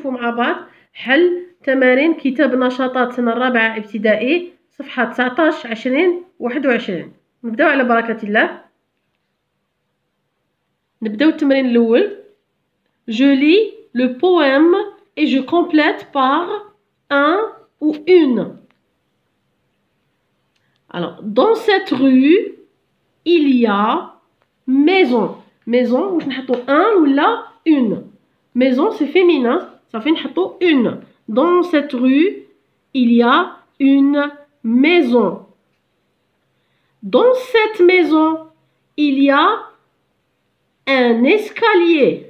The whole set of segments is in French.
نشوفوا مع بعض حل تمارين كتاب نشاطات سنة الرابعة ابتدائي صفحة 19 20 21. نبداو على بركة الله. نبداو التمرين الأول. Je lis le poème et je complète par un ou une. Alors, dans cette rue, il y a maison. Maison, واش نحطو un ou la une. Maison, c'est féminin, ça fait نحطو une. Dans cette rue, il y a une maison. Dans cette maison, il y a un escalier.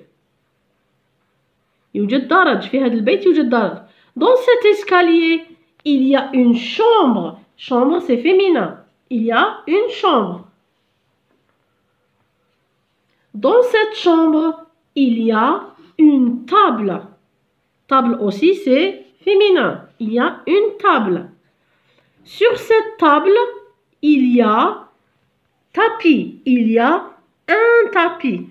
يوجد درج في هذا البيت يوجد درج. Dans cet escalier, il y a une chambre. Chambre, c'est féminin. Il y a une chambre. Dans cette chambre, il y a une table. Table aussi, c'est féminin. Il y a une table. Sur cette table, il y a tapis. Il y a un tapis.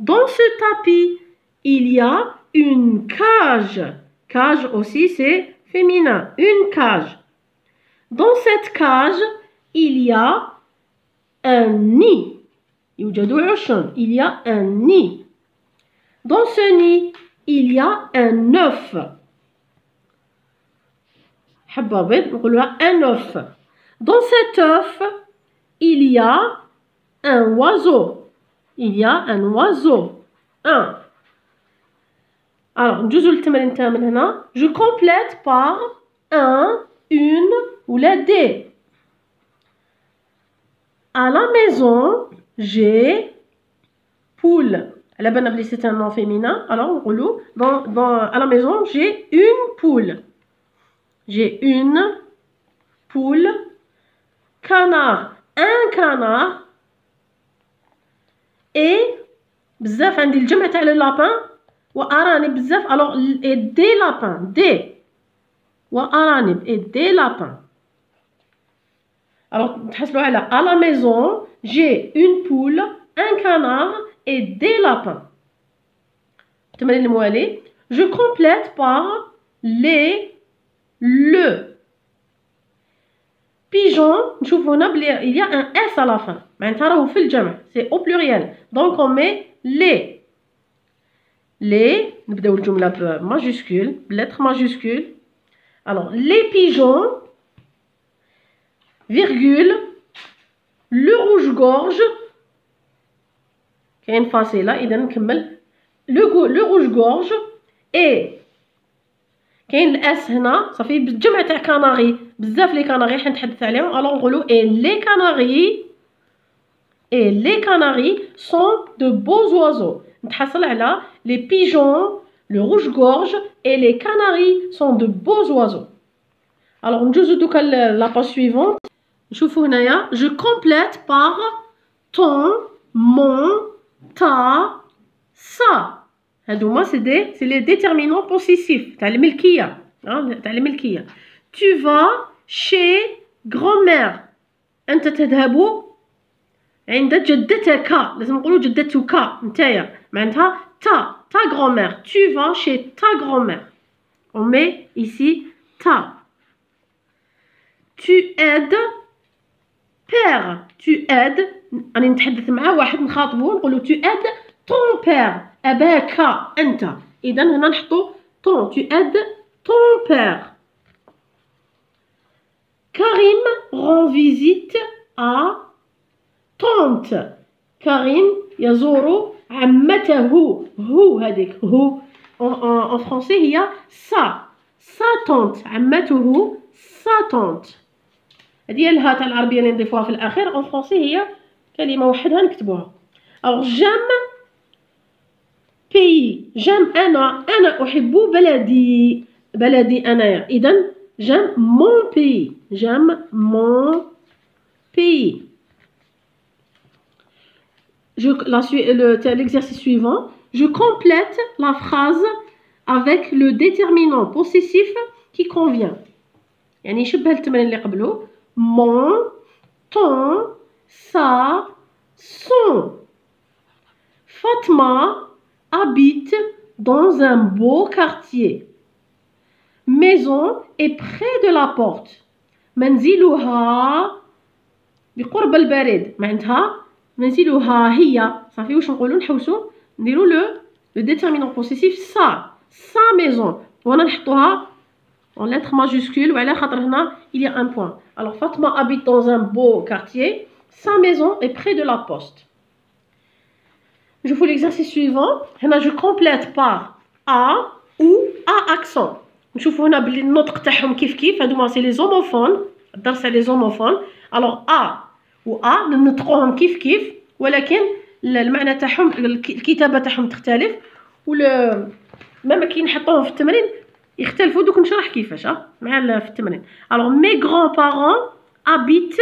Dans ce tapis, il y a une cage. Cage aussi, c'est féminin. Une cage. Dans cette cage, il y a un nid. Il y a un nid. Dans ce nid, il y a un œuf. Un œuf. Dans cet œuf, il y a un oiseau. Il y a un oiseau. Un. Alors, je complète par un, une ou la des. À la maison, j'ai poule. La banane, c'est un nom féminin. Alors, à la maison, j'ai une poule. J'ai une poule. Canard. Un canard. Et بزاف عندي الجمع تاع اللابان وأرانب بزاف. alors et des lapins. des وأرانب et des lapins. alors تحصلوا على à la maison j'ai une poule, un canard et des lapins. التمرين الموالي. je complète par les, le. Pigeon, نشوفوا هنا بلي il y a un S à la fin. معناتها راهو في الجمع. c'est au pluriel. donc on met les. les نبداو الجملة بماجيسكول بlettre majuscule. alors les pigeons virgule le rouge-gorge كاين فاصلة إذا نكمل le rouge-gorge et كاين الاس هنا صافي بالجمع تاع كناري بزاف لي كناري حنتحدث عليهم. الوغ نقولوا et les canaris sont de beaux oiseaux. نتحصل على les pigeons, le rouge-gorge et les canaris sont de beaux oiseaux. alors ندوزو دوكا la page suivante. نشوفوا هنايا je complète par ton, mon, ta, ça. هادوما c'est les déterminants possessifs تاع الملكية. تاع الملكية. tu vas chez grand-mère. أنت تذهب عند جدتك. لازم نقولوا جدتك نتايا معناتها ta grand-mère. tu vas chez ta grand-mère. on met ici ta. tu aides père. tu aides راني نتحدث مع واحد نخاطبو نقولوا tu aides ton père. أباك أنت. إذا هنا نحطو ton. tu aides ton père. Karim rend visite à tante. Karim يزور عمته. هو هذيك هو en français هي sa tante. عمته sa tante. هذه هي الها تاع العربية اللي نضيفوها في الأخير. en français هي كلمة وحدها نكتبوها. alors j'aime pays. j'aime أنا أحب بلدي. بلدي أنايا. إذا j'aime mon pays. j'aime mon pays. L'exercice suivant. je complète la phrase avec le déterminant possessif qui convient. يعني يشبه التمرين اللي قبله. mon, ton, sa, son. Fatma a habite dans un beau quartier. Maison est près de la porte. منزلها بقرب البريد. معناتها منزلها هي صافي واش نقولوا نحوسوا نديروا لو ديتيرمينون بوسيسيف sa maison وانا نحطوها en lettres majuscules وعلى خاطر هنا il y a un point. Alors Fatma habite dans un beau quartier. Sa maison est près de la poste. Je fais l'exercice suivant. هنا je complète par a ou a accent. نشوفوا هنا بلي النطق تاعهم كيف هادوما سي لي زوموفون. الدرس على لي زوموفون. alors a و a ننطقوهم كيف ولكن المعنى تاعهم الكتابه تاعهم تختلف ميم كي نحطوهم في التمرين يختلفوا. دوك نشرح كيفاش مع في التمرين. alors mes grands-parents habitent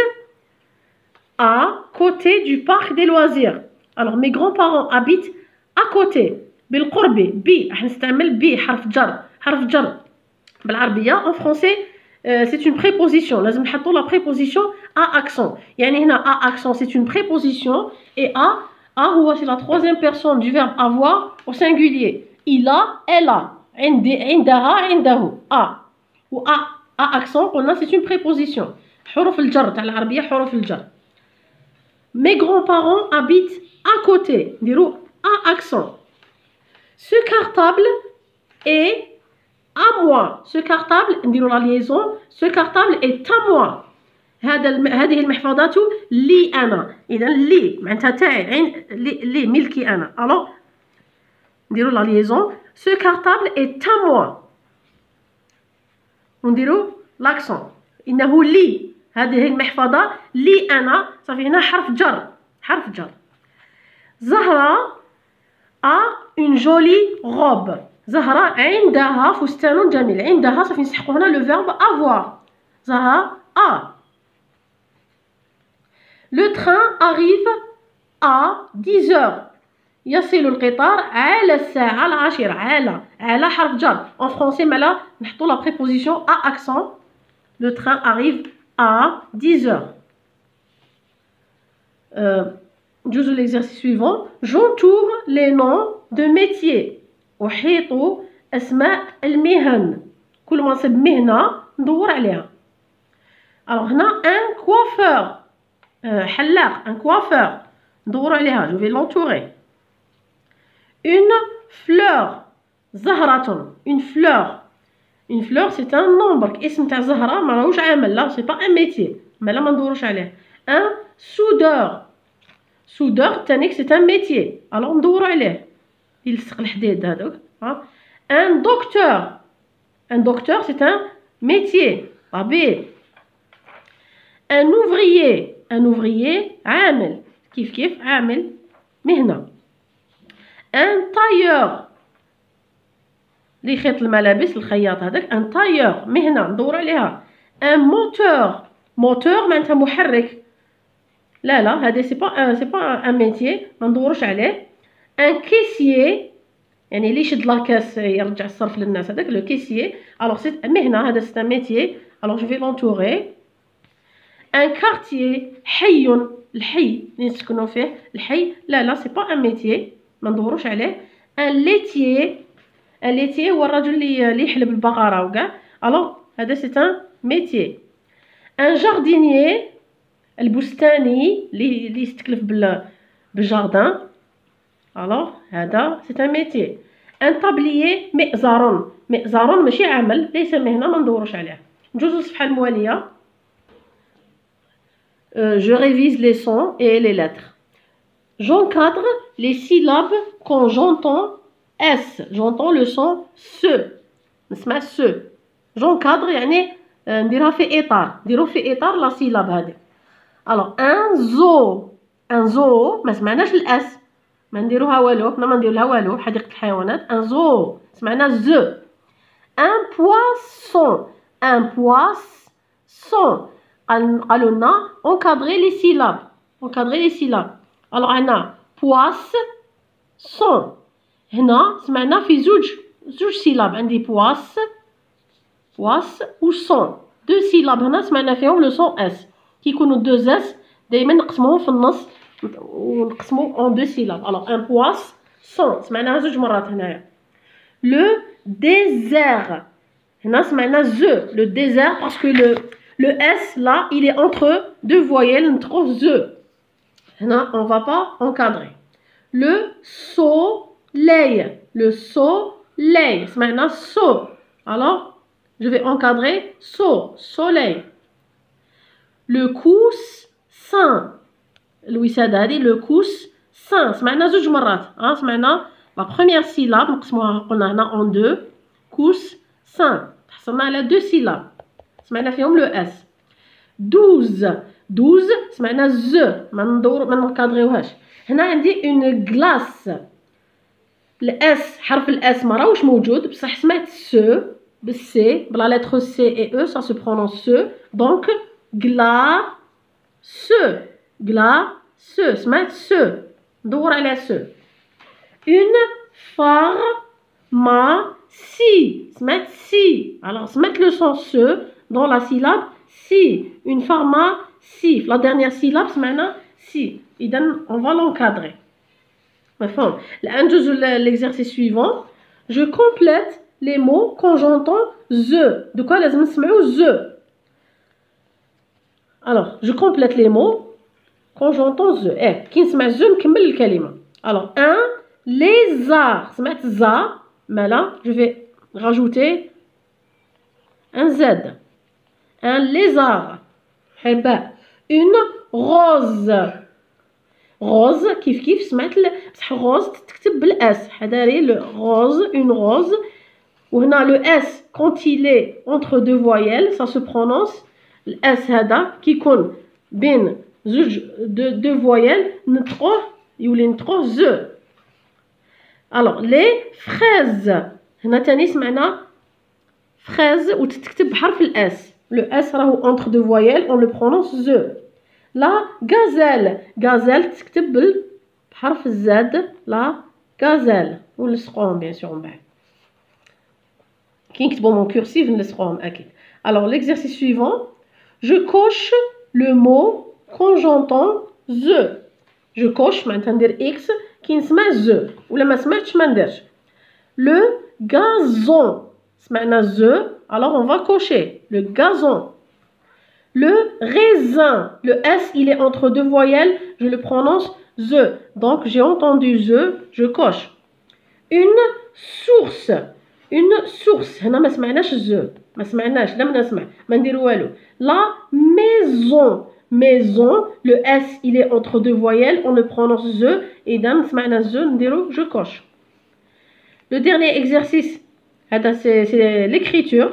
à côté du parc des loisirs. alors mes grands-parents habitent à côté بالقرب ب راح نستعمل ب حرف جر بالعربيه. en français c'est une préposition. لازم نحطوا la préposition à accent. يعني هنا à accent c'est une préposition et à هو c'est la troisième personne du verbe avoir au singulier. il a, elle a. عندها عنده a و a accent قلنا c'est une préposition. حروف الجر تاع العربيه حروف الجر. mes grands-parents habitent à côté. نديرو a accent. ce cartable est à moi. ce cartable نديرو la liaison. ce cartable est à moi. هذه المحفظة لي أنا. إذا لي معناتها تاعي لي ملكي أنا. alors نديرو la liaison. ce cartable est à moi. ونديرو l'accent. إنه لي. هذه المحفظة لي أنا. صافي هنا حرف جر. زهرة a une jolie robe. زهرة عندها فستان جميل. عندها صافي نسحقو هنا le verbe avoir. زهرة a. le train arrive à 10 heures. يصل القطار على الساعة 10. على حرف جر. en français مالا نحطو la préposition à accent. le train arrive à 10 heures. جزء l'exercice suivant. j'entoure les noms de métiers. أحيط أسماء المهن. كل ما نصب مهنة ندور عليها. alors هنا un coiffeur حلاق un coiffeur ندور عليها. je vais l'entourer. une fleur زهرة. une fleur c'est un nom. برك اسم تاع زهرة ما راهوش عامل. لا c'est pas un métier. مالا ما ندوروش عليه. un soudeur تانيك c'est un métier. alors ندورو عليه يلصق الحديد هذوك. un docteur c'est un métier. طبيب. un ouvrier عامل. كيف عامل مهنة. un tailleur اللي يخيط الملابس الخياط هذاك. un tailleur مهنة ندور عليها. un moteur معناتها محرك. لا هذا سي با ان ميتيي ما ندوروش عليه. ان كيسيي يعني اللي يشد لاكاس يرجع الصرف للناس هذاك لو كيسيي. الوغ سي مهنه هذا سي ان ميتيي. الوغ جو في لونتوري. ان كارتيي الحي اللي نسكنوا فيه الحي. لا سي با ان ميتيي ما ندوروش عليه. ان ليتيي هو الرجل اللي يحلب البقره وكاع. الوغ هذا سي ان ميتيي. ان جاردينيي البستاني اللي يستكلف بالجاردان. الوغ هذا سي ان ميتي. ان طابليي مئزر ماشي عمل ليس مهنه ما ندوروش عليه. نجوزو الصفحه المواليه. je révise les sons et les lettres. j'encadre les syllabes quand j'entends S. j'entends le son se. نسمع se. j'encadre يعني نديرها في اطار. نديرو في اطار لا سيلاب هذه. alors un zoo ما سمعناش الاس ما نديروها والو. حنا ما ندير لها والو. حديقه الحيوانات. ان زو سمعنا ز. ان بواسون قالوا لنا encadrer les syllabes. alors هنا poisson. هنا سمعنا في زوج سيلاب. عندي بواس و صون. دو سيلاب هنا سمعنا فيهم لو صون اس. كي يكونوا دو اس دائما نقسموهم في النص ونقسمو اون دو سيلاب. alors un sont سمعناها زوج مرات هنايا. Le désert هنا سمعنا ze le désert parce que le S là il est entre deux voyelles نطقوه ze. هنا on va pas encadrer. Le soleil سمعنا so. Alors je vais encadrer soleil. Le coussin الوسادة هذه le coussin سمعنا زوج مرات سمعنا la première syllabe نقسموها قلنا هنا en deux coussin تحصلنا على deux syllabes سمعنا فيهم le S. 12 سمعنا ز ما نكادريوهاش. هنا عندي une glace الاس حرف الاس ما راهوش موجود بصح سمعت سو بالسي بلا lettre C et E ça se prononce se donc glace سمعت سو ندور على سو. une pharmacie سمعت سي alors سمعت le son se dans la syllabe si une pharmacie la dernière syllabe سمعنا si إذن on va l'encadrer. مفهوم. الآن ندوزو l'exercice suivant. Je complète les mots quand j'entends the. De quoi لازم نسمعو the. Alors je complète les mots quand j'entends the. كي نسمع the نكمل الكلمة. Alors un lézard سمعت za مالا je vais rajouter un z. Un lézard حباء. Une rose كيف سمعت بصح روز تكتب بالاس حداري لو روز اون روز وهنا لو اس quand il est entre deux voyelles ça se prononce الاس هذا كي يكون بين زوج دو فويل نطقوه يولي نطقوه ز. alors les fraises هنا تاني سمعنا fraise وتتكتب بحرف الاس لو اس راهو entre deux voyelles on le prononce ز. لا غازيل تكتب بحرف الزاد لا غازيل ونلصقوهم بيان سور من بعد كي نكتبو مون كورسيف نلصقوهم اكيد. alors l'exercice suivant je coche le mot quand j'entends the. je coche معناتها ندير اكس كي نسمع the ولا ما سمعتش ما نديرش. le gazon سمعنا the alors on va cocher le gazon. Le raisin, le S il est entre deux voyelles, je le prononce the. Donc j'ai entendu the, je coche. Une source, هنا ما سمعناش the, ما سمعناش لم نسمع ما نديرو والو. La maison, le S il est entre deux voyelles, on le prononce the et دام سمعنا the نديرو je coche. Le dernier exercice, c'est l'écriture.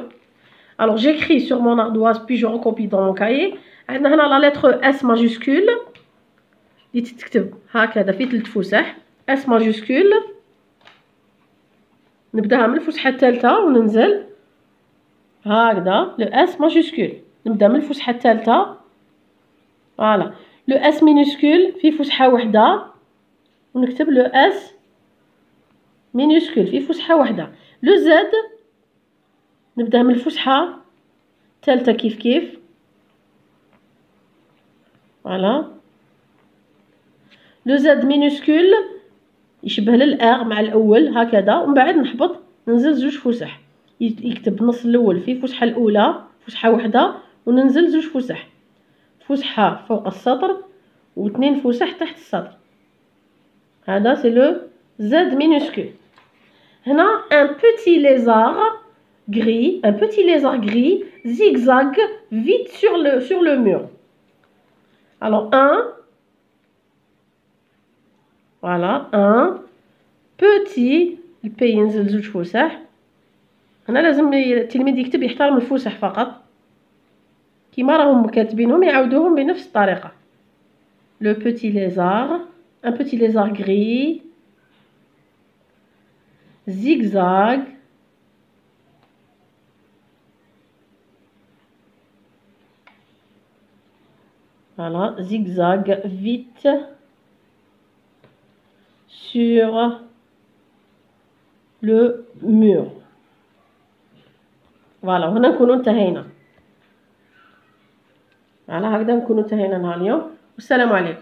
Alors j'écris sur mon ardoise puis je recopie dans mon cahier. عندنا هنا la lettre S majuscule اللي تتكتب هكذا في 3 فسح S majuscule نبداها من الفسحة الثالثة وننزل هكذا لو S majuscule نبدا من الفسحة الثالثة فوالا لو S minuscule في فسحة وحدة ونكتب لو S minuscule في فسحة وحدة. لو Z نبدا من الفسحة الثالثة كيف فوالا لو زد مينوسكول يشبه للار مع الاول هكذا ومن بعد نحبط ننزل زوج فسح يكتب النص الاول في الفسحة الاولى فسحة وحدة وننزل زوج فسح فسحة فوق السطر واثنين فسح تحت السطر هذا سي لو زد مينوسكول. هنا ان بوتي ليزار gris, un petit lézard gris zigzague vite sur le mur. Alors un petit البي ينزل زوج فسح. هنا لازم التلميذ يكتب يحترم الفسح فقط كيما راهم كاتبينهم يعاودوهم بنفس الطريقة. Le petit lézard, un petit lézard gris zigzague voilà, zigzague vite sur le mur. فوالا وهنا نكونوا انتهينا. هكذا نكونوا انتهينا نهار اليوم والسلام عليكم.